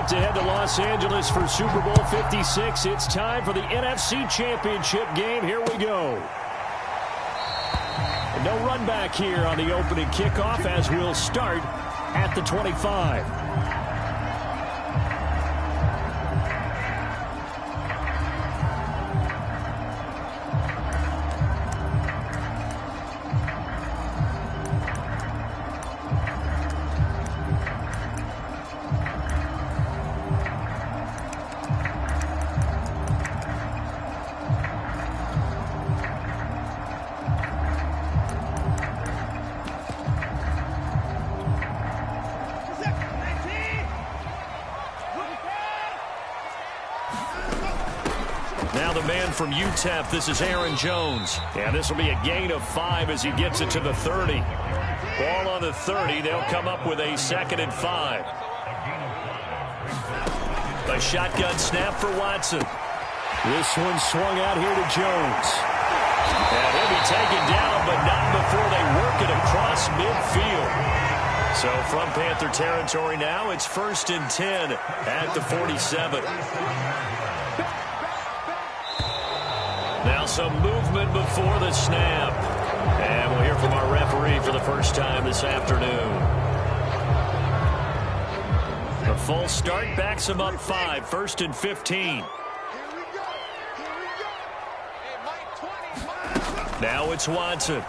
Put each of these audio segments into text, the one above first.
set to head to Los Angeles for Super Bowl 56. It's time for the NFC Championship game. Here we go. And no run back here on the opening kickoff as we'll start at the 25. From UTEP, this is Aaron Jones. And this will be a gain of 5 as he gets it to the 30. Ball on the 30. They'll come up with a 2nd and 5. A shotgun snap for Watson. This one swung out here to Jones. And he'll be taken down, but not before they work it across midfield. So from Panther territory now, it's 1st and 10 at the 47. Now some movement before the snap. And we'll hear from our referee for the first time this afternoon. The full start backs him up 5, 1st and 15. Now it's Watson.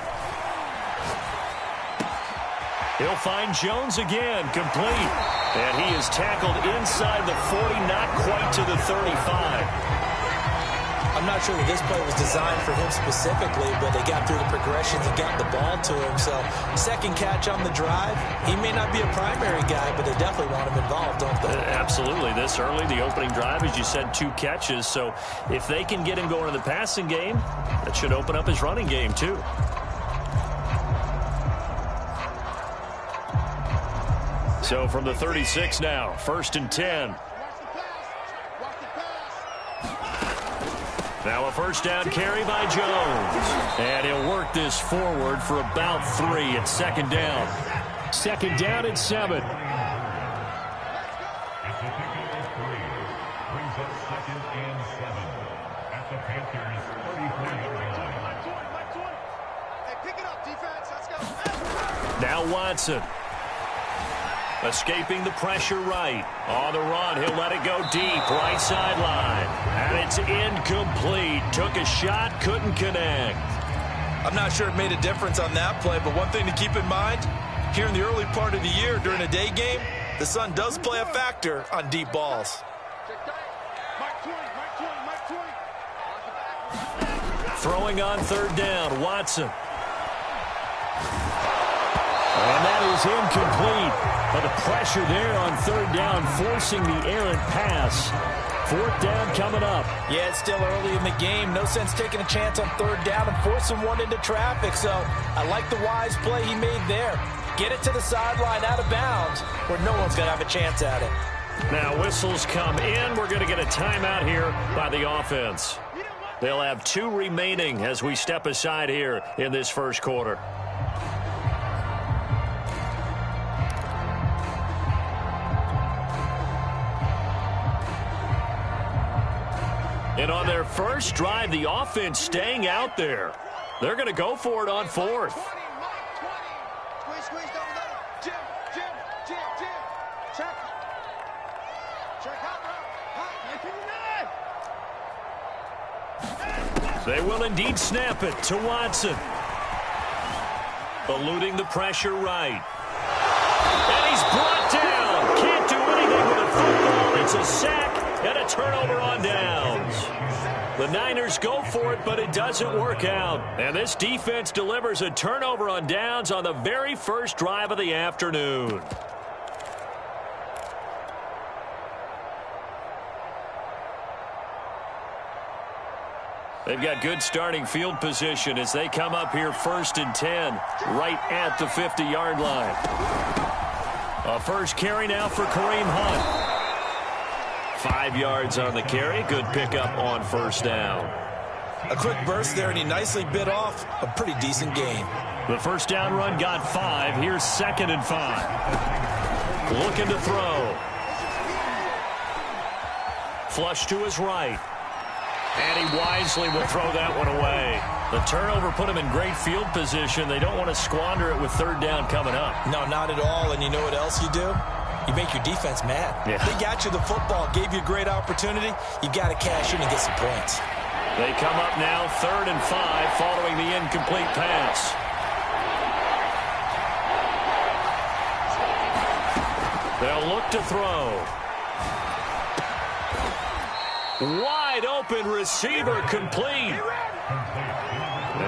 He'll find Jones again, complete. And he is tackled inside the 40, not quite to the 35. I'm not sure that this play was designed for him specifically, but they got through the progressions and got the ball to him. So, second catch on the drive. He may not be a primary guy, but they definitely want him involved, don't they? Absolutely. This early, the opening drive, as you said, 2 catches. So, if they can get him going in the passing game, that should open up his running game, too. So, from the 36 now, 1st and 10. Now a first down carry by Jones. And he'll work this forward for about 3. It's 2nd down. 2nd down and 7. Now Watson. Escaping the pressure right. On the run, he'll let it go deep, right sideline. And it's incomplete. Took a shot, couldn't connect. I'm not sure it made a difference on that play, but one thing to keep in mind, here in the early part of the year during a day game, the sun does play a factor on deep balls. Throwing on 3rd down, Watson. And that is incomplete. But the pressure there on 3rd down, forcing the errant pass. 4th down coming up. Yeah, it's still early in the game. No sense taking a chance on 3rd down and forcing one into traffic. So I like the wise play he made there. Get it to the sideline out of bounds where no one's going to have a chance at it. Now whistles come in. We're going to get a timeout here by the offense. They'll have 2 remaining as we step aside here in this first quarter. And on their first drive, the offense staying out there. They're going to go for it on 4th. They will indeed snap it to Watson. Eluding the pressure right. And he's brought down. Can't do anything with a football. It's a sack and a turnover on downs. The Niners go for it, but it doesn't work out. And this defense delivers a turnover on downs on the very first drive of the afternoon. They've got good starting field position as they come up here 1st and 10, right at the 50-yard line. A first carry now for Kareem Hunt. 5 yards on the carry. Good pickup on 1st down. A quick burst there, and he nicely bit off a pretty decent gain. The 1st down run got 5. Here's 2nd and 5. Looking to throw. Flush to his right. And he wisely will throw that one away. The turnover put him in great field position. They don't want to squander it with third down coming up. No, not at all. And you know what else you do? You make your defense mad. Yeah. They got you the football, gave you a great opportunity. You got to cash in and get some points. They come up now 3rd and 5 following the incomplete pass. They'll look to throw. Wide open receiver complete.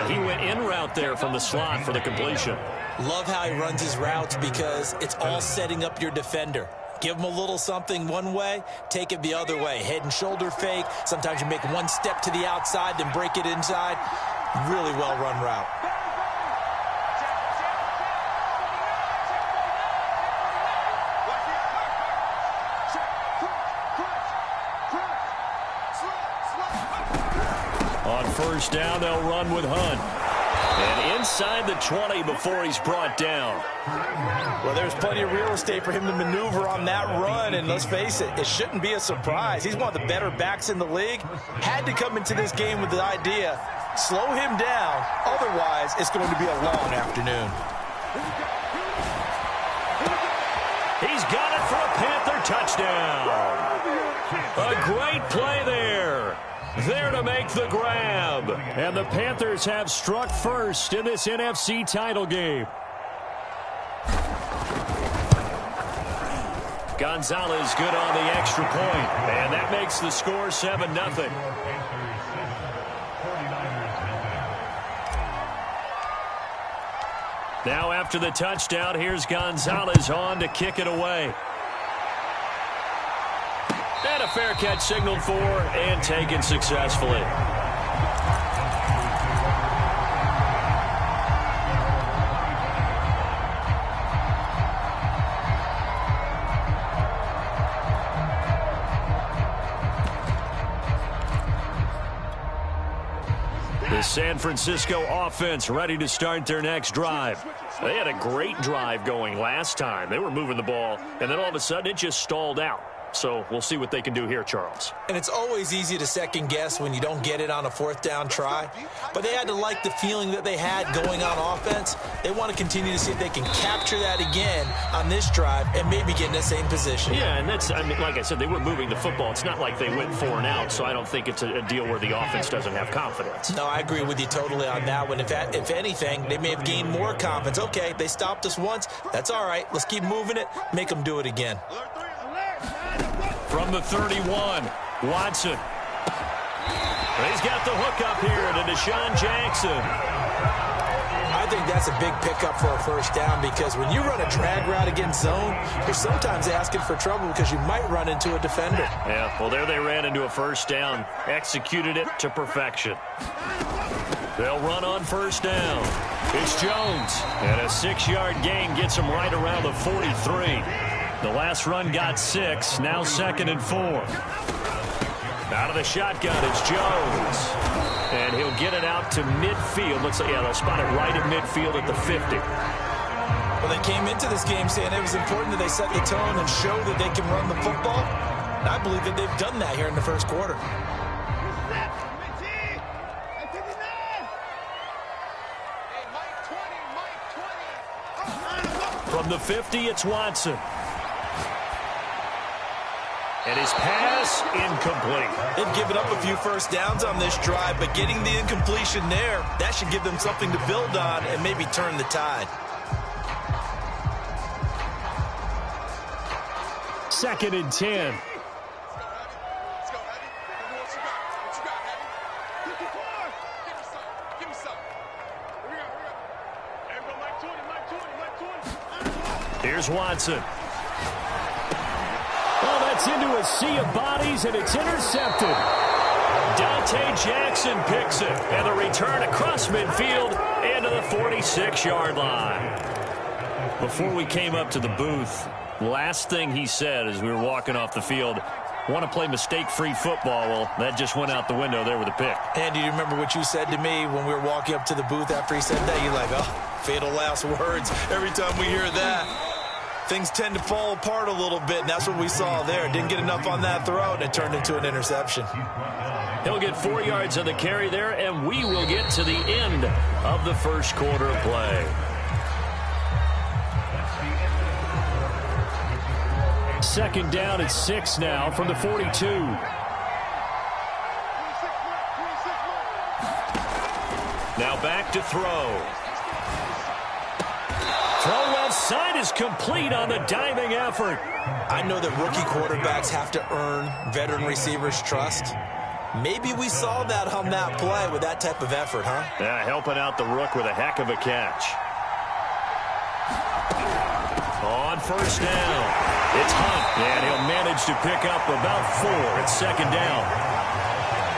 He went in route there from the slot for the completion. Love how he runs his routes because it's all setting up your defender. Give him a little something one way, take it the other way. Head and shoulder fake. Sometimes you make one step to the outside, then break it inside. Really well-run route. On first down, they'll run with Hunt. And inside the 20 before he's brought down. Well, there's plenty of real estate for him to maneuver on that run, and let's face it, it shouldn't be a surprise. He's one of the better backs in the league. Had to come into this game with the idea, slow him down, otherwise it's going to be a long afternoon. He's got it for a Panther touchdown. A great play there. There to make the grab. And the Panthers have struck first in this NFC title game. Gonzalez good on the extra point. And that makes the score 7-0. Now after the touchdown, here's Gonzalez on to kick it away. And a fair catch signaled for and taken successfully. The San Francisco offense ready to start their next drive. They had a great drive going last time. They were moving the ball, and then all of a sudden it just stalled out. So we'll see what they can do here, Charles. And it's always easy to second guess when you don't get it on a 4th down try. But they had to like the feeling that they had going on offense. They want to continue to see if they can capture that again on this drive and maybe get in the same position. Yeah, and that's, I mean, like I said, they were moving the football. It's not like they went 4 and out, so I don't think it's a deal where the offense doesn't have confidence. No, I agree with you totally on that one. If anything, they may have gained more confidence. Okay, they stopped us once. That's all right. Let's keep moving it. Make them do it again. From the 31, Watson. He's got the hook up here to Deshaun Jackson. I think that's a big pickup for a 1st down because when you run a drag route against zone, you're sometimes asking for trouble because you might run into a defender. Yeah, well, there they ran into a 1st down. Executed it to perfection. They'll run on 1st down. It's Jones. And a 6-yard gain gets him right around the 43. The last run got 6, now 2nd and 4. Out of the shotgun, it's Jones. And he'll get it out to midfield. Looks like, yeah, they'll spot it right at midfield at the 50. Well, they came into this game saying it was important that they set the tone and show that they can run the football. And I believe that they've done that here in the 1st quarter. From the 50, it's Watson. And his pass incomplete. They've given up a few 1st downs on this drive, but getting the incompletion there, that should give them something to build on and maybe turn the tide. 2nd and 10. Here's Watson. Oh, that's into a sea of bodies, and it's intercepted. Dante Jackson picks it, and the return across midfield and to the 46-yard line. Before we came up to the booth, last thing he said as we were walking off the field, want to play mistake-free football. Well, that just went out the window there with a pick. And do you remember what you said to me when we were walking up to the booth after he said that? You're like, oh, fatal last words every time we hear that. things tend to fall apart a little bit, and that's what we saw there. Didn't get enough on that throw, and it turned into an interception. He'll get 4 yards on the carry there, and we will get to the end of the first quarter of play. Second down at 6 now from the 42. Now back to throw. Throw left side is complete on the diving effort. I know that rookie quarterbacks have to earn veteran receivers' trust. Maybe we saw that on that play with that type of effort, huh? Yeah, helping out the rook with a heck of a catch. On first down, it's Hunt, and he'll manage to pick up about 4 at second down.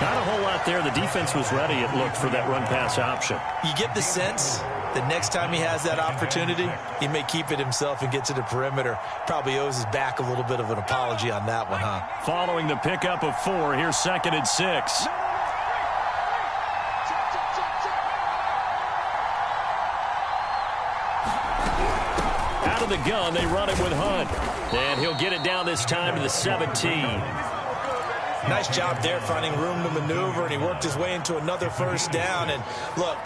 Not a whole lot there. The defense was ready, it looked, for that run-pass option. You get the sense that next time he has that opportunity, he may keep it himself and get to the perimeter. Probably owes his back a little bit of an apology on that one, huh? Following the pickup of 4, here's second and 6. Out of the gun, they run it with Hunt. And he'll get it down this time to the 17. Nice job there finding room to maneuver, and he worked his way into another first down. And look,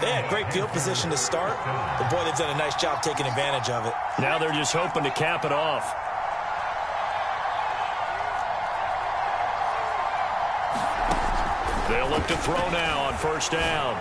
they had great field position to start, but boy, they've done a nice job taking advantage of it. Now they're just hoping to cap it off. They'll look to throw now on first down.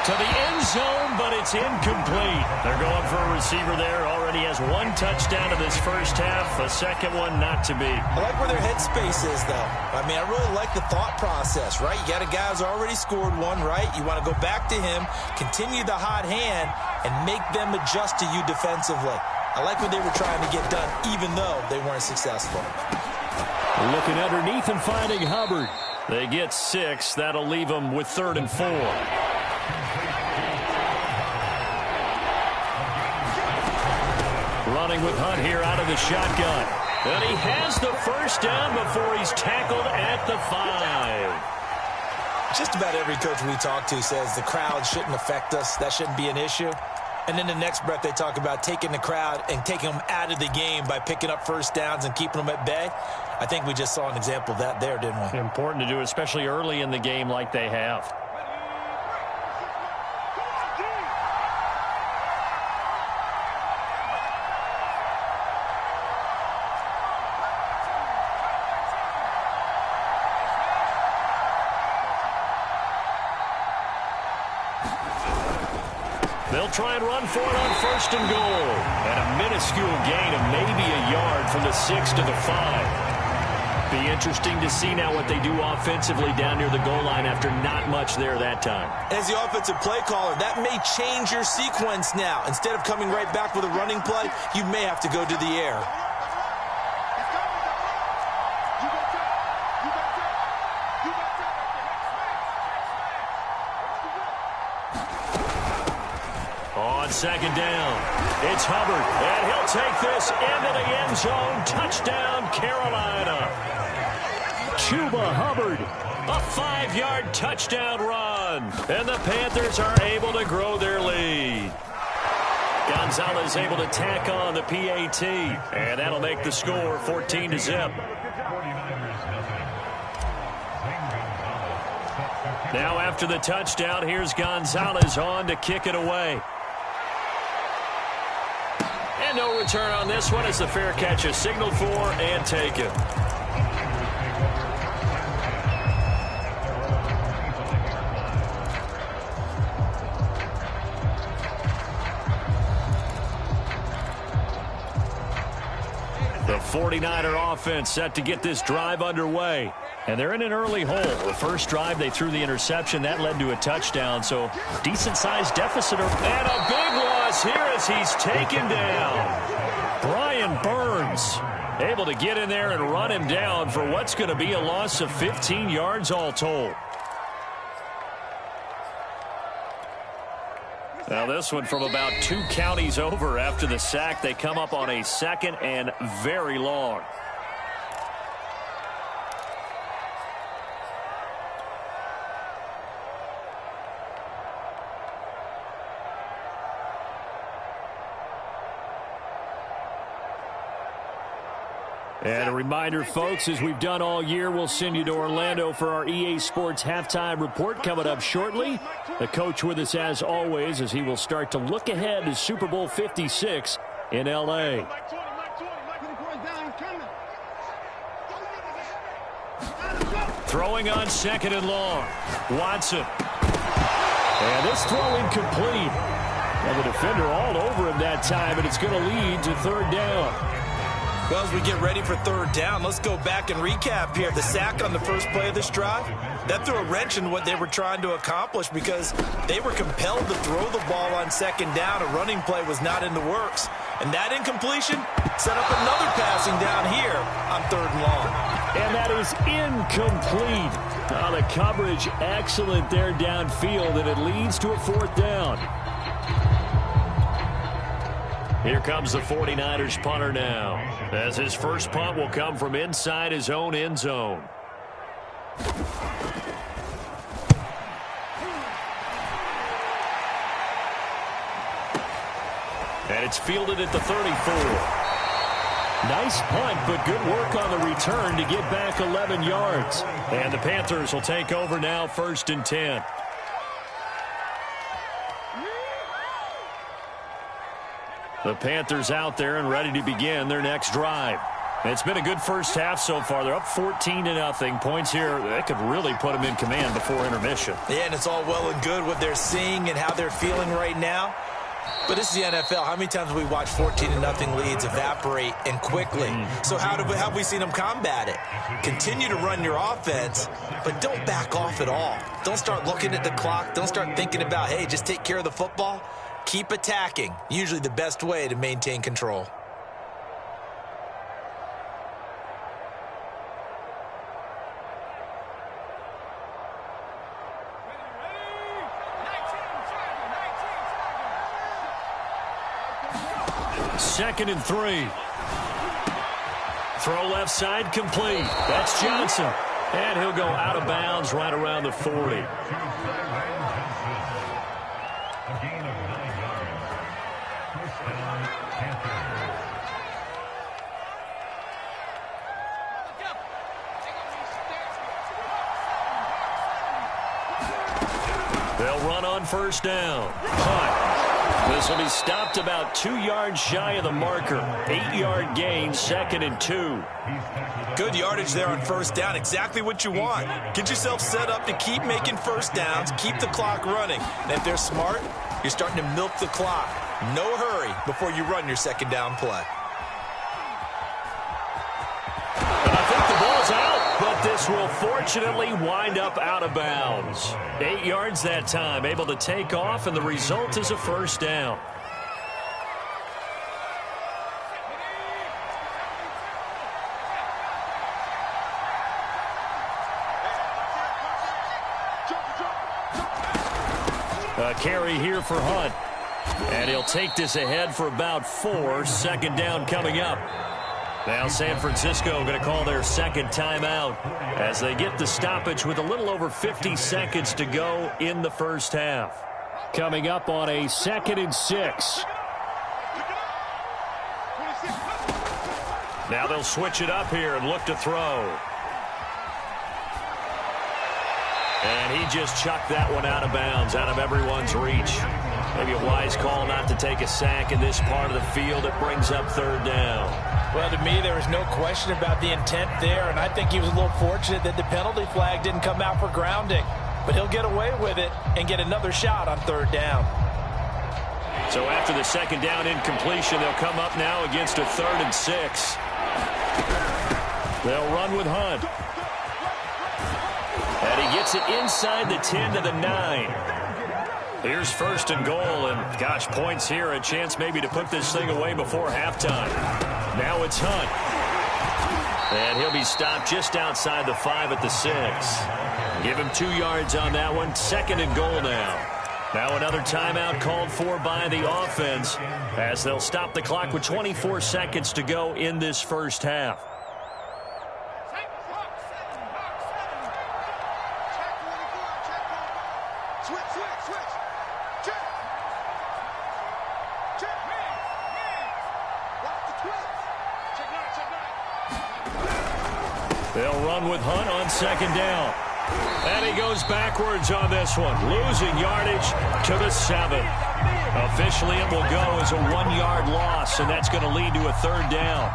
To the end zone, but it's incomplete. They're going for a receiver there. Already has 1 touchdown in this first half. A second one not to be. I like where their headspace is, though. I mean, I really like the thought process, right? You got a guy who's already scored 1, right? You want to go back to him, continue the hot hand, and make them adjust to you defensively. I like what they were trying to get done, even though they weren't successful. Looking underneath and finding Hubbard. They get 6. That'll leave them with 3rd and 4. Running with Hunt here out of the shotgun. And he has the first down before he's tackled at the 5. Just about every coach we talk to says the crowd shouldn't affect us. That shouldn't be an issue. And then the next breath they talk about taking the crowd and taking them out of the game by picking up first downs and keeping them at bay. I think we just saw an example of that there, didn't we? Important to do, especially early in the game like they have. They'll try and run for it on first and goal. And a minuscule gain of maybe a yard from the 6 to the 5. Be interesting to see now what they do offensively down near the goal line after not much there that time. As the offensive play caller, that may change your sequence now. Instead of coming right back with a running play, you may have to go to the air. Second down. It's Hubbard, and he'll take this into the end zone. Touchdown, Carolina. Chuba Hubbard, a 5-yard touchdown run. And the Panthers are able to grow their lead. Gonzalez able to tack on the PAT, and that'll make the score 14-0. Now after the touchdown, here's Gonzalez on to kick it away. And no return on this one as the fair catch is signaled for and taken. The 49er offense set to get this drive underway. And they're in an early hole. The first drive, they threw the interception. That led to a touchdown, so decent-sized deficit. And a big loss here as he's taken down. Brian Burns able to get in there and run him down for what's going to be a loss of 15 yards all told. Now this one from about 2 counties over after the sack. They come up on a second and very long. And a reminder, folks, as we've done all year, we'll send you to Orlando for our EA Sports halftime report coming up shortly. The coach with us as always as he will start to look ahead to Super Bowl 56 in L.A. Throwing on 2nd and long. Watson. And this throw incomplete. And the defender all over him that time, and it's going to lead to 3rd down. Well, as we get ready for 3rd down, let's go back and recap here. The sack on the first play of this drive, that threw a wrench in what they were trying to accomplish because they were compelled to throw the ball on 2nd down. A running play was not in the works. And that incompletion set up another passing down here on 3rd and long. And that is incomplete. The coverage excellent there downfield, and it leads to a 4th down. Here comes the 49ers punter now, as his first punt will come from inside his own end zone. And it's fielded at the 34. Nice punt, but good work on the return to get back 11 yards. And the Panthers will take over now, 1st and 10. The Panthers out there and ready to begin their next drive. It's been a good first half so far. They're up 14-0. Points here, they could really put them in command before intermission. Yeah, and it's all well and good what they're seeing and how they're feeling right now. But this is the NFL. How many times have we watched 14-0 leads evaporate and quickly? So how have we seen them combat it? Continue to run your offense, but don't back off at all. Don't start looking at the clock. Don't start thinking about, hey, just take care of the football. Keep attacking. Usually the best way to maintain control. Second and 3. Throw left side complete. That's Johnson. And he'll go out of bounds right around the 40. They'll run on 1st down. Punt. This will be stopped about 2 yards shy of the marker. 8-yard gain, 2nd and 2. Good yardage there on 1st down. Exactly what you want. Get yourself set up to keep making 1st downs, keep the clock running. And if they're smart, you're starting to milk the clock. No hurry before you run your 2nd down play. And I think the ball's out, but this will fortunately wind up out of bounds. 8 yards that time, able to take off, and the result is a 1st down. A carry here for Hunt. And he'll take this ahead for about 4. 2nd down coming up. Now San Francisco going to call their 2nd timeout as they get the stoppage with a little over 50 seconds to go in the first half. Coming up on a 2nd and 6. Now they'll switch it up here and look to throw. And he just chucked that one out of bounds, out of everyone's reach. Maybe a wise call not to take a sack in this part of the field. It brings up 3rd down. Well, to me, there was no question about the intent there, and I think he was a little fortunate that the penalty flag didn't come out for grounding. But he'll get away with it and get another shot on 3rd down. So after the 2nd down incompletion, they'll come up now against a 3rd and 6. They'll run with Hunt. And he gets it inside the 10 to the 9. Here's 1st and goal, and gosh, points here, a chance maybe to put this thing away before halftime. Now it's Hunt. And he'll be stopped just outside the 5 at the 6. Give him 2 yards on that one. 2nd and goal now. Now another timeout called for by the offense as they'll stop the clock with 24 seconds to go in this first half. They'll run with Hunt on second down. And he goes backwards on this one, losing yardage to the 7. Officially, it will go as a 1-yard loss, and that's going to lead to a third down.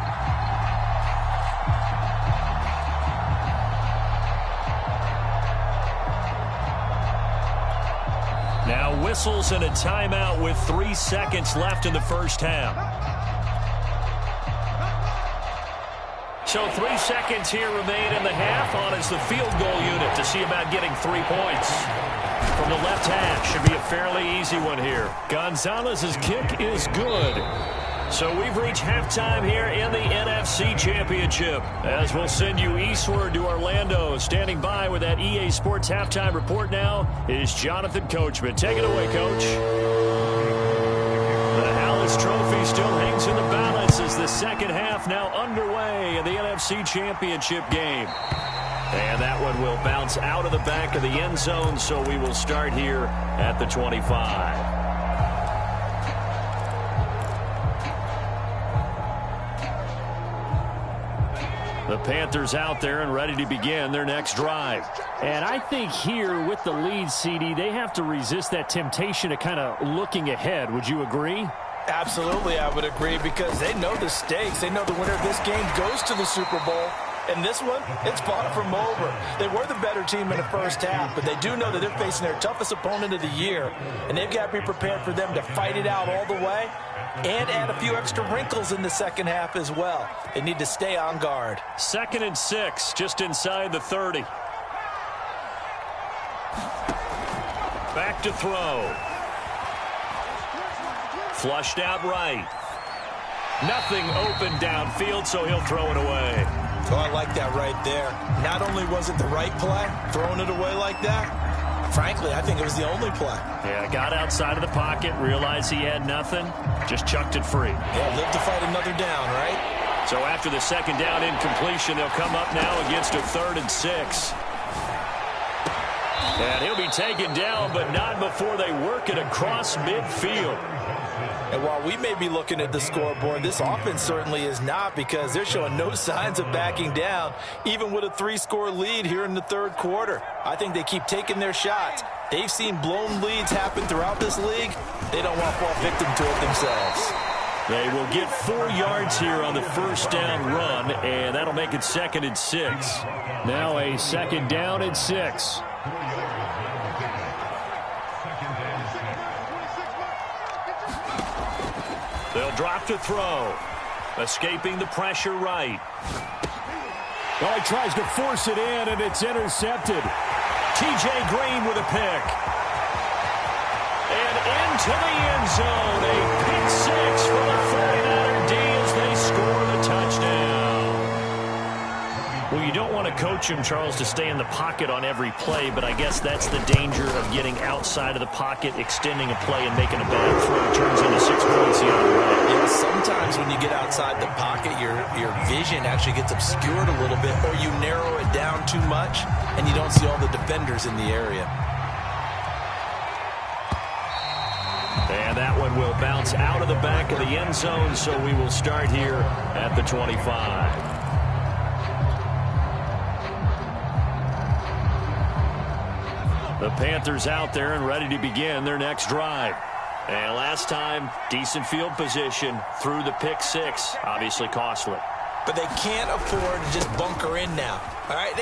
Now whistles and a timeout with 3 seconds left in the first half. So 3 seconds here remain in the half. On is the field goal unit to see about getting 3 points. From the left hash, should be a fairly easy one here. Gonzalez's kick is good. So we've reached halftime here in the NFC Championship. As we'll send you eastward to Orlando. Standing by with that EA Sports halftime report now is Jonathan Coachman. Take it away, Coach. The Hallis Trophy still hangs in the balance as the second half now underway in the NFC Championship game. And that one will bounce out of the back of the end zone, so we will start here at the 25. The Panthers out there and ready to begin their next drive. And I think here with the lead, CD, they have to resist that temptation of kind of looking ahead. Would you agree? Absolutely, I would agree, because they know the stakes. They know the winner of this game goes to the Super Bowl. And this one, it's far from over. They were the better team in the first half, but they do know that they're facing their toughest opponent of the year. And they've got to be prepared for them to fight it out all the way and add a few extra wrinkles in the second half as well. They need to stay on guard. 2nd and 6, just inside the 30. Back to throw. Flushed out right. Nothing open downfield, so he'll throw it away. Oh, I like that right there. Not only was it the right play, throwing it away like that, frankly, I think it was the only play. Yeah, got outside of the pocket, realized he had nothing, just chucked it free. Yeah, live to fight another down, right? So after the second down incompletion, they'll come up now against a 3rd and 6. And he'll be taken down, but not before they work it across midfield. And while we may be looking at the scoreboard, this offense certainly is not, because they're showing no signs of backing down, even with a 3-score lead here in the third quarter. I think they keep taking their shots. They've seen blown leads happen throughout this league. They don't want to fall victim to it themselves. They will get 4 yards here on the first down run, and that'll make it 2nd and 6. Now a 2nd down and 6. They'll drop to throw. Escaping the pressure right. Well, he tries to force it in, and it's intercepted. T.J. Green with a pick. And into the end zone. A pick 6 for the 49er D as they score the touchdown. Well, you don't want to coach him, Charles, to stay in the pocket on every play, but I guess that's the danger of getting outside of the pocket, extending a play, and making a bad throw. It turns into 6 points the other way. Yeah, sometimes when you get outside the pocket, your vision actually gets obscured a little bit, or you narrow it down too much, and you don't see all the defenders in the area. And that one will bounce out of the back of the end zone, so we will start here at the 25. The Panthers out there and ready to begin their next drive. And last time, decent field position through the pick 6. Obviously costly. But they can't afford to just bunker in now. All right,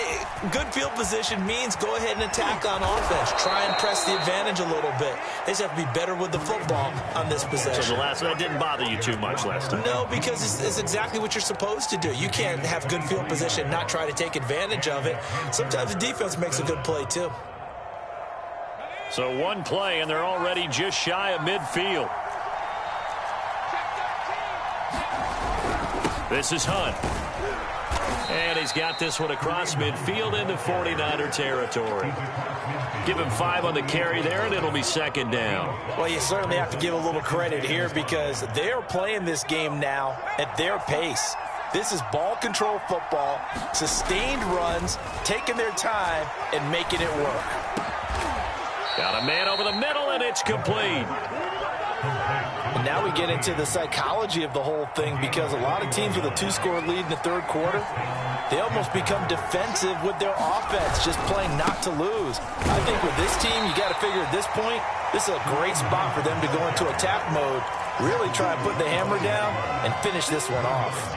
good field position means go ahead and attack on offense. Try and press the advantage a little bit. They just have to be better with the football on this possession. So that didn't bother you too much last time? No, because it's exactly what you're supposed to do. You can't have good field position and not try to take advantage of it. Sometimes the defense makes a good play too. So one play, and they're already just shy of midfield. This is Hunt. And he's got this one across midfield into 49er territory. Give him 5 on the carry there, and it'll be 2nd down. Well, you certainly have to give a little credit here, because they're playing this game now at their pace. This is ball control football, sustained runs, taking their time, and making it work. Got a man over the middle, and it's complete. And now we get into the psychology of the whole thing, because a lot of teams with a 2-score lead in the third quarter, they almost become defensive with their offense, just playing not to lose. I think with this team, you got to figure at this point, this is a great spot for them to go into attack mode, really try and put the hammer down and finish this one off.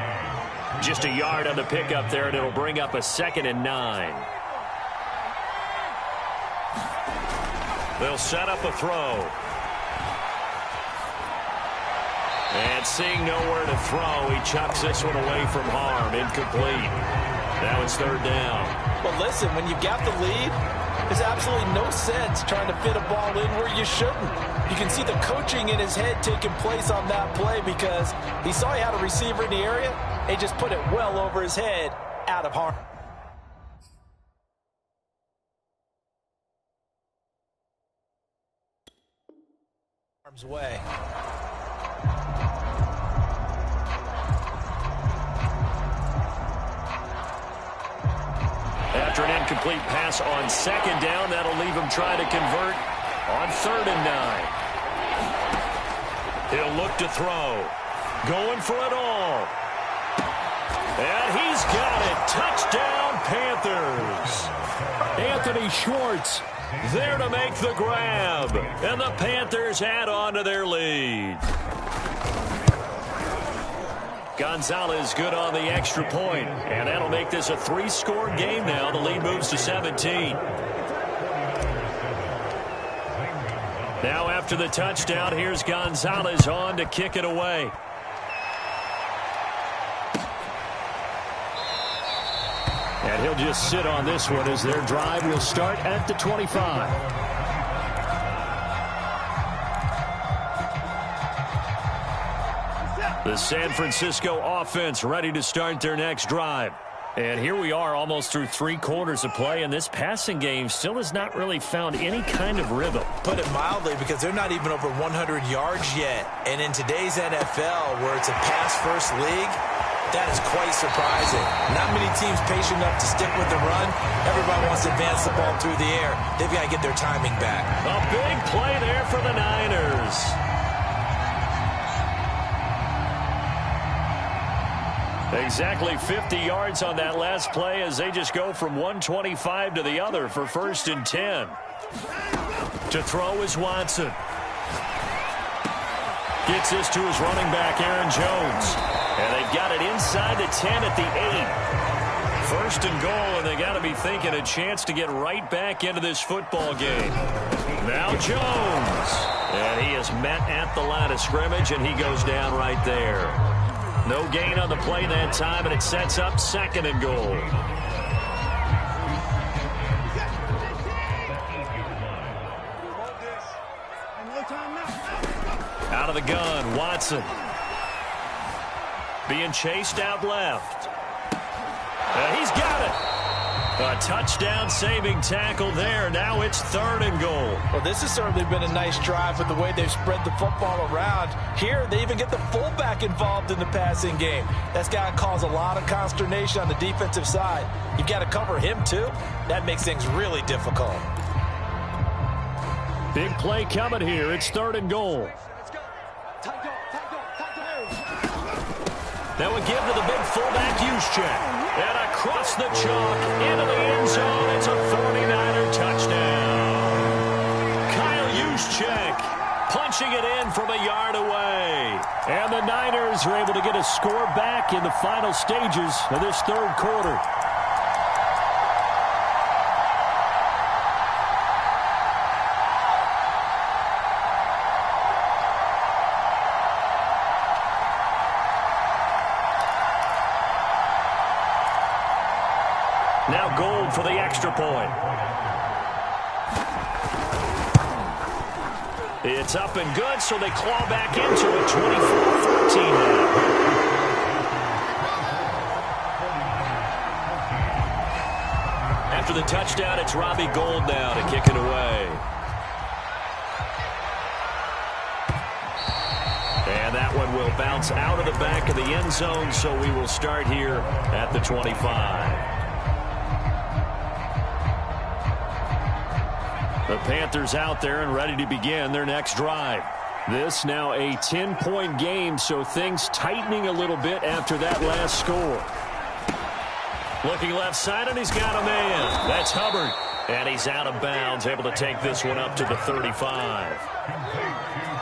Just a yard on the pickup there, and it'll bring up a 2nd and 9. They'll set up a throw. And seeing nowhere to throw, he chucks this one away from harm. Incomplete. Now it's 3rd down. But listen, when you've got the lead, there's absolutely no sense trying to fit a ball in where you shouldn't. You can see the coaching in his head taking place on that play, because he saw he had a receiver in the area and just put it well over his head, out of harm. Harm's way. After an incomplete pass on 2nd down, that'll leave him trying to convert on 3rd and 9. He'll look to throw. Going for it all. And he's got it. Touchdown, Panthers. Anthony Schwartz there to make the grab. And the Panthers add on to their lead. Gonzalez good on the extra point, and that'll make this a 3-score game now. The lead moves to 17. Now after the touchdown, here's Gonzalez on to kick it away. And he'll just sit on this one as their drive will start at the 25. The San Francisco offense ready to start their next drive. And here we are almost through 3 quarters of play, and this passing game still has not really found any kind of rhythm. Put it mildly, because they're not even over 100 yards yet. And in today's NFL, where it's a pass-first league, that is quite surprising. Not many teams patient enough to stick with the run. Everybody wants to advance the ball through the air. They've got to get their timing back. A big play there for the Niners. Exactly 50 yards on that last play as they just go from 125 to the other for 1st and 10. To throw is Watson. Gets this to his running back, Aaron Jones. And they've got it inside the 10 at the 8. 1st and goal, and they got to be thinking a chance to get right back into this football game. Now Jones. And he is met at the line of scrimmage, and he goes down right there. No gain on the play that time, and it sets up 2nd and goal. Out of the gun, Watson. Being chased out left. He's got it. A touchdown-saving tackle there. Now it's 3rd and goal. Well, this has certainly been a nice drive with the way they've spread the football around. Here, they even get the fullback involved in the passing game. That's got to cause a lot of consternation on the defensive side. You've got to cover him, too. That makes things really difficult. Big play coming here. It's 3rd and goal. That would give to the big fullback Juszczyk. And across the chalk into the end zone. It's a 49er touchdown. Kyle Juszczyk punching it in from a yard away. And the Niners are able to get a score back in the final stages of this 3rd quarter. Now Gold for the extra point. It's up and good, so they claw back into it. 24-14 now. After the touchdown, it's Robbie Gould now to kick it away. And that one will bounce out of the back of the end zone, so we will start here at the 25. The Panthers out there and ready to begin their next drive. This now a 10-point game, so things tightening a little bit after that last score. Looking left side, and he's got a man. That's Hubbard. And he's out of bounds, able to take this one up to the 35.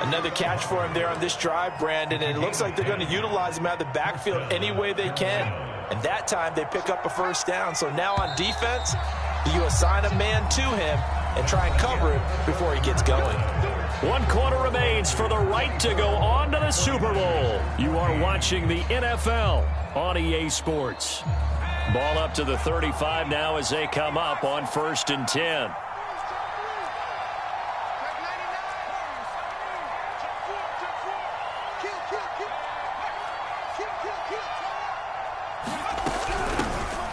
Another catch for him there on this drive, Brandon, and it looks like they're going to utilize him out of the backfield any way they can. And that time they pick up a first down. So now on defense, you assign a man to him and try and cover him before he gets going. 1 quarter remains for the right to go on to the Super Bowl. You are watching the NFL on EA Sports. Ball up to the 35 now as they come up on 1st and 10.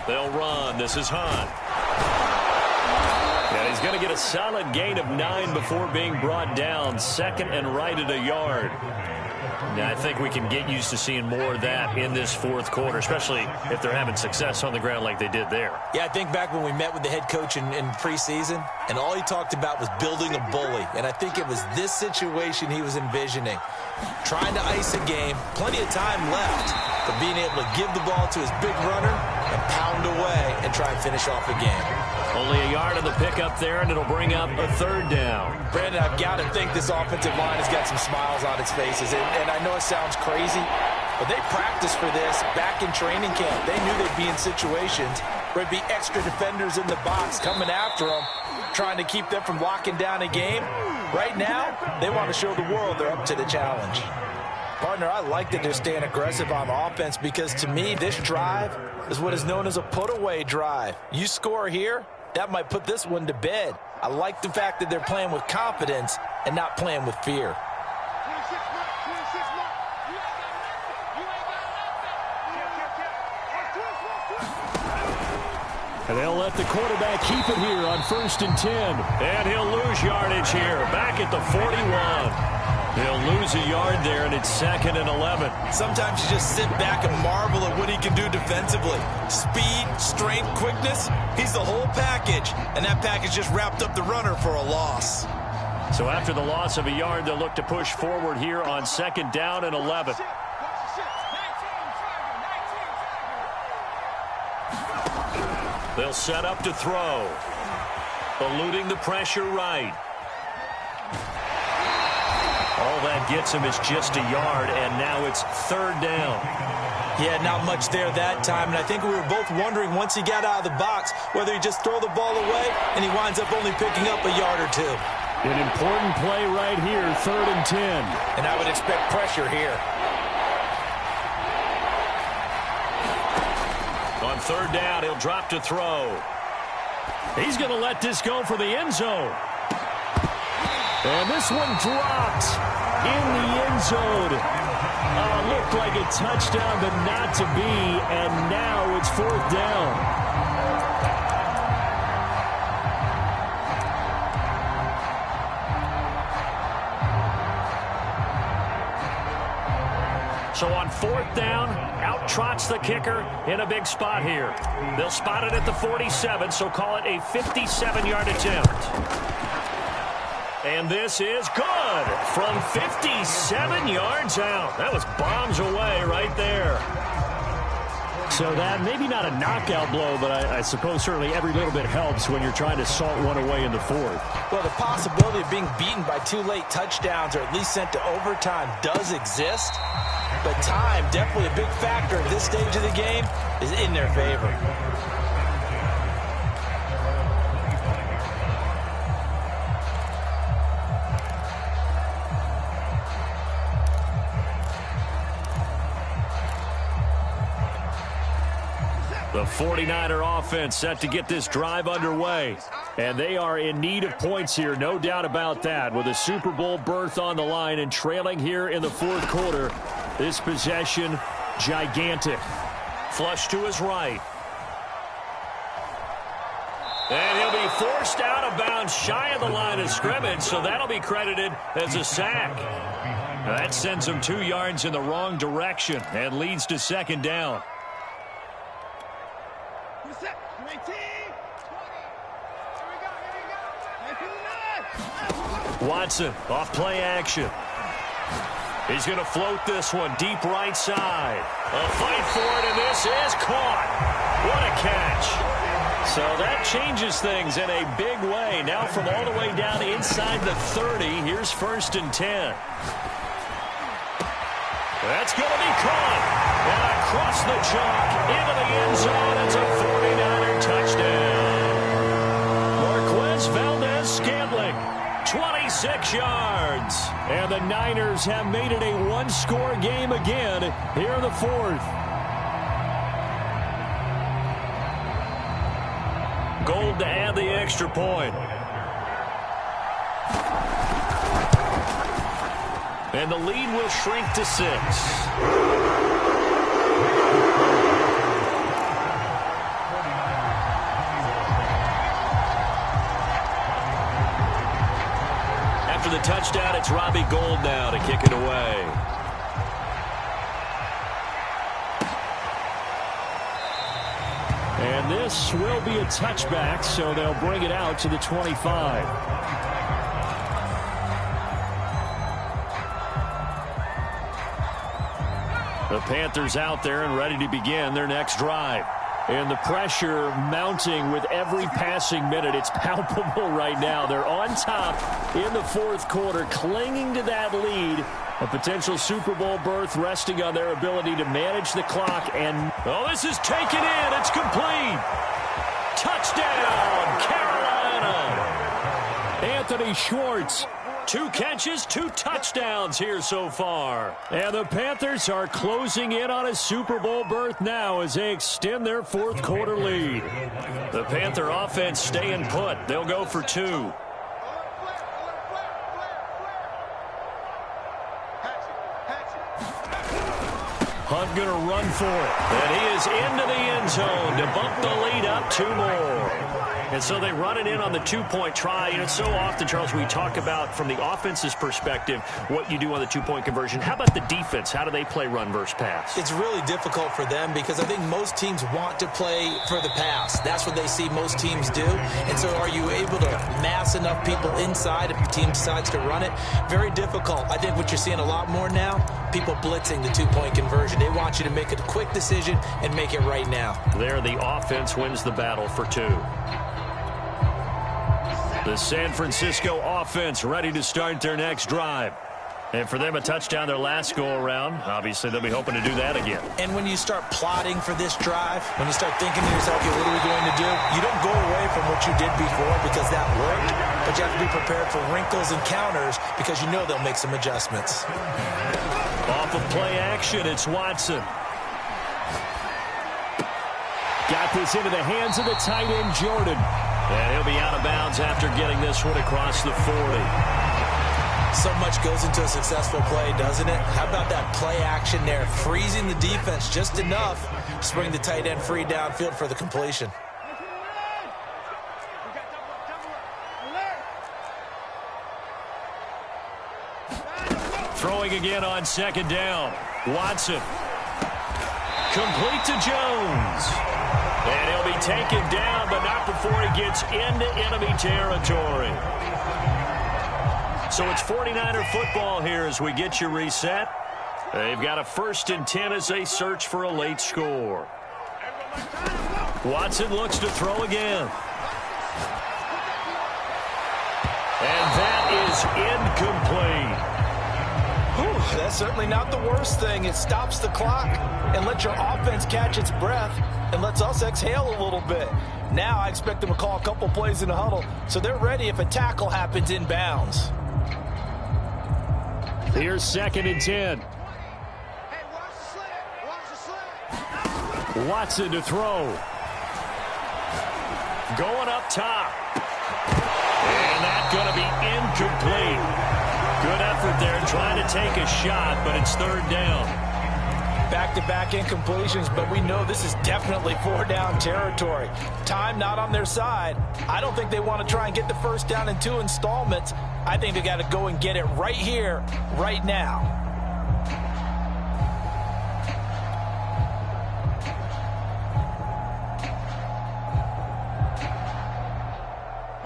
They'll run. This is Hunt. And he's going to get a solid gain of 9 before being brought down. 2nd and right at a yard. Now, I think we can get used to seeing more of that in this 4th quarter, especially if they're having success on the ground like they did there. Yeah, I think back when we met with the head coach in preseason, and all he talked about was building a bully. And I think it was this situation he was envisioning. Trying to ice a game, plenty of time left, but being able to give the ball to his big runner and pound away and try and finish off a game. Only a yard on the pickup there, and it'll bring up a 3rd down. Brandon, I've got to think this offensive line has got some smiles on its faces. And I know it sounds crazy, but they practiced for this back in training camp. They knew they'd be in situations where there'd be extra defenders in the box coming after them, trying to keep them from locking down a game. Right now, they want to show the world they're up to the challenge. Partner, I like that they're staying aggressive on offense because, to me, this drive is what is known as a put-away drive. You score here, that might put this one to bed. I like the fact that they're playing with confidence and not playing with fear. And they'll let the quarterback keep it here on 1st and 10. And he'll lose yardage here, back at the 41. He'll lose a yard there, and it's 2nd and 11. Sometimes you just sit back and marvel at what he can do defensively. Speed, strength, quickness, he's the whole package. And that package just wrapped up the runner for a loss. So after the loss of a yard, they'll look to push forward here on 2nd down and 11. They'll set up to throw. Eluding the pressure right. All that gets him is just a yard, and now it's 3rd down. Yeah, not much there that time, and I think we were both wondering once he got out of the box whether he just throw the ball away, and he winds up only picking up a yard or 2. An important play right here, 3rd and 10. And I would expect pressure here. On 3rd down, he'll drop to throw. He's going to let this go for the end zone. And this one dropped in the end zone. Looked like a touchdown, but not to be. And now it's 4th down. So on 4th down, out trots the kicker in a big spot here. They'll spot it at the 47, so call it a 57-yard attempt. And this is good from 57 yards out. That was bombs away right there. So that, maybe not a knockout blow, but I suppose certainly every little bit helps when you're trying to salt one away in the 4th. Well, the possibility of being beaten by 2 late touchdowns or at least sent to overtime does exist. But time, definitely a big factor at this stage of the game, is in their favor. The 49er offense set to get this drive underway. And they are in need of points here, no doubt about that. With a Super Bowl berth on the line and trailing here in the 4th quarter, this possession, gigantic. Flush to his right. And he'll be forced out of bounds shy of the line of scrimmage, so that'll be credited as a sack. Now that sends him 2 yards in the wrong direction and leads to 2nd down. Watson off play action. He's going to float this one deep right side. A fight for it, and this is caught. What a catch. So that changes things in a big way. Now from all the way down inside the 30, here's 1st and 10. That's going to be caught. And across the chalk into the end zone. It's a 49er touchdown. Marquez Valdez-Scantling, 26 yards. And the Niners have made it a one-score game again here in the 4th. Gold to add the extra point. And the lead will shrink to 6. After the touchdown, it's Robbie Gould now to kick it away. And this will be a touchback, so they'll bring it out to the 25. The Panthers out there and ready to begin their next drive. And the pressure mounting with every passing minute. It's palpable right now. They're on top in the 4th quarter, clinging to that lead. A potential Super Bowl berth resting on their ability to manage the clock. And oh, this is taken in. It's complete. Touchdown, Carolina. Anthony Schwartz. 2 catches, 2 touchdowns here so far. And the Panthers are closing in on a Super Bowl berth now as they extend their 4th quarter lead. The Panther offense staying put. They'll go for 2. Hunt going to run for it. And he is into the end zone to bump the lead up 2 more. And so they run it in on the 2-point try. You know, so often, Charles, we talk about from the offense's perspective what you do on the 2-point conversion. How about the defense? How do they play run versus pass? It's really difficult for them because I think most teams want to play for the pass. That's what they see most teams do. And so are you able to mass enough people inside if your team decides to run it? Very difficult. I think what you're seeing a lot more now, people blitzing the 2-point conversion. They want you to make a quick decision and make it right now. There, the offense wins the battle for 2. The San Francisco offense ready to start their next drive. And for them, a touchdown their last go-around. Obviously, they'll be hoping to do that again. And when you start plotting for this drive, when you start thinking to yourself, okay, what are we going to do? You don't go away from what you did before because that worked. But you have to be prepared for wrinkles and counters because you know they'll make some adjustments. Off of play action, it's Watson. Got this into the hands of the tight end, Jordan. And he'll be out of bounds after getting this one across the 40. So much goes into a successful play, doesn't it? How about that play action there? Freezing the defense just enough to bring the tight end free downfield for the completion. Throwing again on 2nd down. Watson. Complete to Jones. And he'll be taken down, but not before he gets into enemy territory. So it's 49er football here as we get you reset. They've got a 1st and 10 as they search for a late score. Watson looks to throw again. And that is incomplete. Whew, that's certainly not the worst thing. It stops the clock and lets your offense catch its breath and lets us exhale a little bit. Now I expect them to call a couple plays in the huddle so they're ready if a tackle happens in bounds. Here's 2nd and 10. Watson to throw. Going up top. And that's going to be incomplete. Good effort there trying to take a shot, but it's 3rd down. Back-to-back incompletions, but we know this is definitely 4-down territory. Time not on their side. I don't think they want to try and get the 1st down in 2 installments. I think they got to go and get it right here, right now.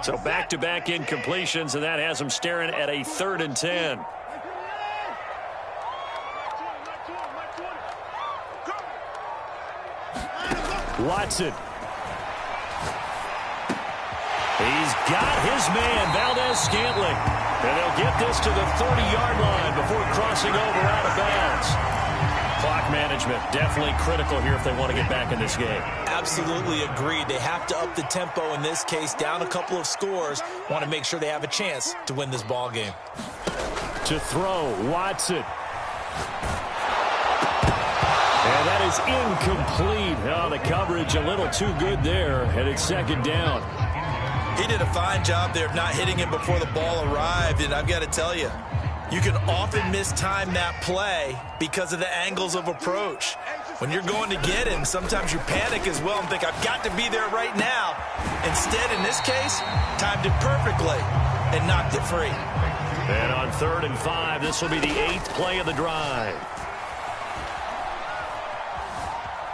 So back-to-back incompletions, and that has them staring at a 3rd and 10. Watson. He's got his man, Valdez-Scantling. And they'll get this to the 30-yard line before crossing over out of bounds. Clock management, definitely critical here if they want to get back in this game. Absolutely agreed. They have to up the tempo in this case, down a couple of scores. Want to make sure they have a chance to win this ball game. To throw, Watson. And that is incomplete. Oh, the coverage a little too good there, and it's second down. He did a fine job there of not hitting him before the ball arrived, and I've got to tell you, you can often mistime that play because of the angles of approach. When you're going to get him, sometimes you panic as well and think, I've got to be there right now. Instead, in this case, timed it perfectly and knocked it free. And on 3rd and 5, this will be the 8th play of the drive.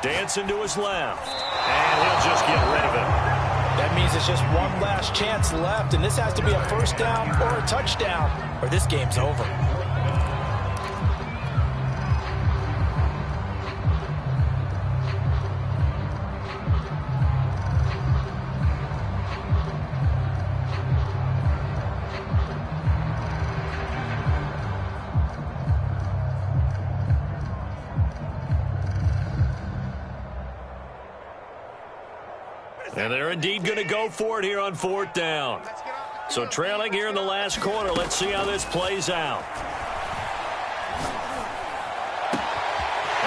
Dancing to his left, and he'll just get rid of it. That means it's just one last chance left, and this has to be a first down or a touchdown, or this game's over. And they're indeed going to go for it here on 4th down. So trailing here in the last quarter, let's see how this plays out.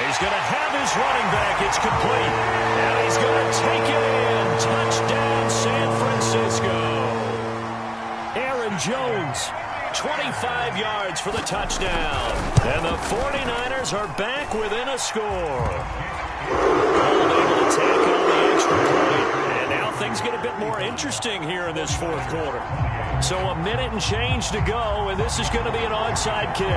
He's going to have his running back. It's complete. And he's going to take it in. Touchdown, San Francisco. Aaron Jones, 25 yards for the touchdown. And the 49ers are back within a score. Able to tack on the extra point. Things get a bit more interesting here in this 4th quarter. So a minute and change to go, and this is going to be an onside kick.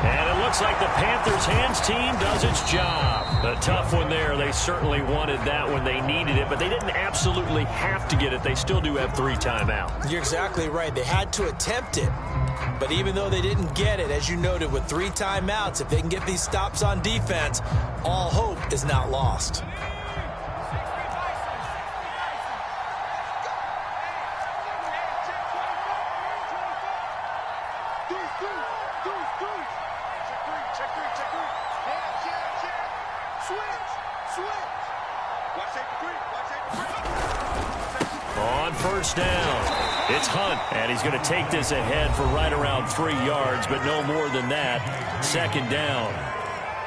And it looks like the Panthers' hands team does its job. A tough one there. They certainly wanted that when they needed it, but they didn't absolutely have to get it. They still do have 3 timeouts. You're exactly right. They had to attempt it. But even though they didn't get it, as you noted, with 3 timeouts, if they can get these stops on defense, all hope is not lost. On 1st down, it's Hunt, and he's going to take this ahead for right around 3 yards, but no more than that. 2nd down.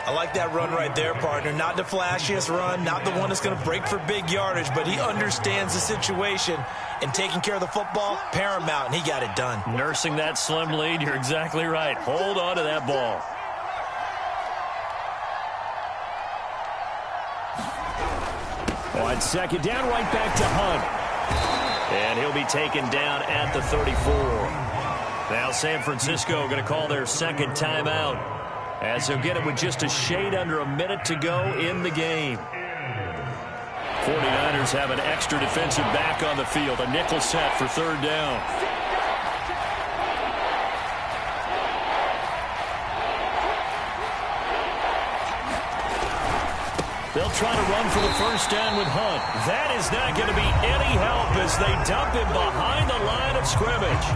I like that run right there, partner. Not the flashiest run, not the one that's going to break for big yardage, but he understands the situation, and taking care of the football, paramount, and he got it done. Nursing that slim lead, you're exactly right. Hold on to that ball. On 2nd down, right back to Hunt. And he'll be taken down at the 34. Now San Francisco going to call their 2nd timeout, as they'll get it with just a shade under a minute to go in the game. 49ers have an extra defensive back on the field, a nickel set for 3rd down. They'll try to run for the 1st down with Hunt. That is not going to be any help as they dump him behind the line of scrimmage.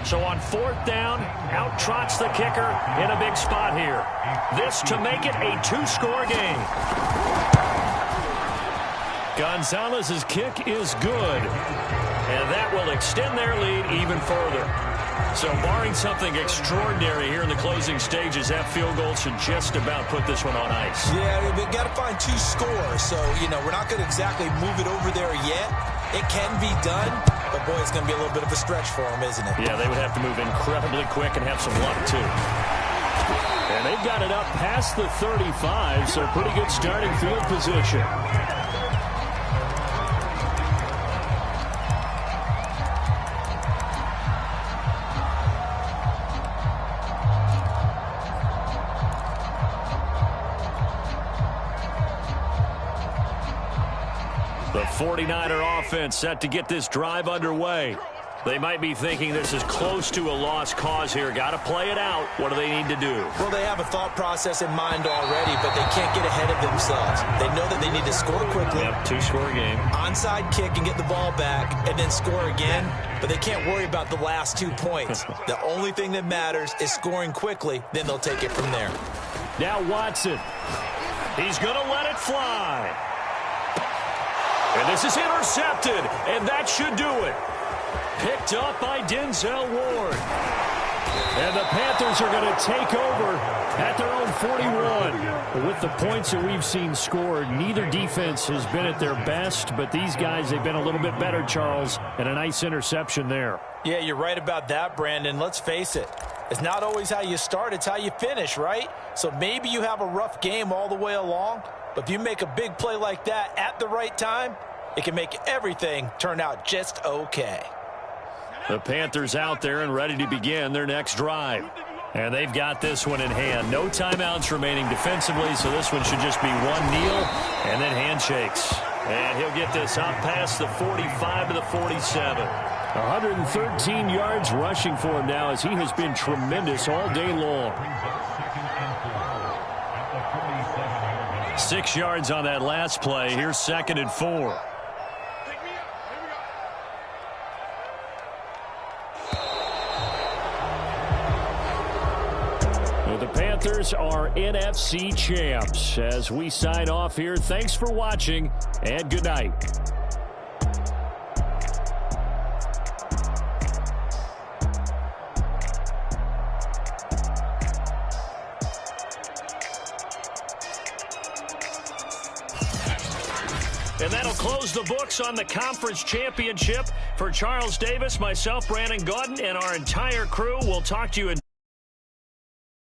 So on 4th down, out trots the kicker in a big spot here. This to make it a 2-score game. Gonzalez's kick is good, and that will extend their lead even further. So barring something extraordinary here in the closing stages, that field goal should just about put this one on ice. Yeah, they've got to find 2 scores, so, we're not going to exactly move it over there yet. It can be done, but, boy, it's going to be a little bit of a stretch for them, isn't it? Yeah, they would have to move incredibly quick and have some luck, too. And they've got it up past the 35, so pretty good starting field position. 49er offense set to get this drive underway. They might be thinking this is close to a lost cause here. Got to play it out. What do they need to do? Well, they have a thought process in mind already, but they can't get ahead of themselves. They know that they need to score quickly. Yep, two-score game. Onside kick and get the ball back and then score again, but they can't worry about the last 2 points. The only thing that matters is scoring quickly, then they'll take it from there. Now Watson. He's going to let it fly. And this is intercepted, and that should do it. Picked up by Denzel Ward. And the Panthers are going to take over at their own 41. With the points that we've seen scored, neither defense has been at their best, but these guys, they've been a little bit better, Charles, and a nice interception there. Yeah, you're right about that, Brandon. Let's face it. It's not always how you start, it's how you finish, right? So maybe you have a rough game all the way along, but if you make a big play like that at the right time, it can make everything turn out just okay. The Panthers out there and ready to begin their next drive. And they've got this one in hand. No timeouts remaining defensively, so this one should just be one kneel and then handshakes. And he'll get this up past the 45 to the 47. 113 yards rushing for him now as he has been tremendous all day long. 6 yards on that last play. Here's 2nd and 4. The Panthers are NFC champs. As we sign off here, thanks for watching and good night. And that'll close the books on the conference championship. For Charles Davis, myself, Brandon Gaudin, and our entire crew, we'll talk to you in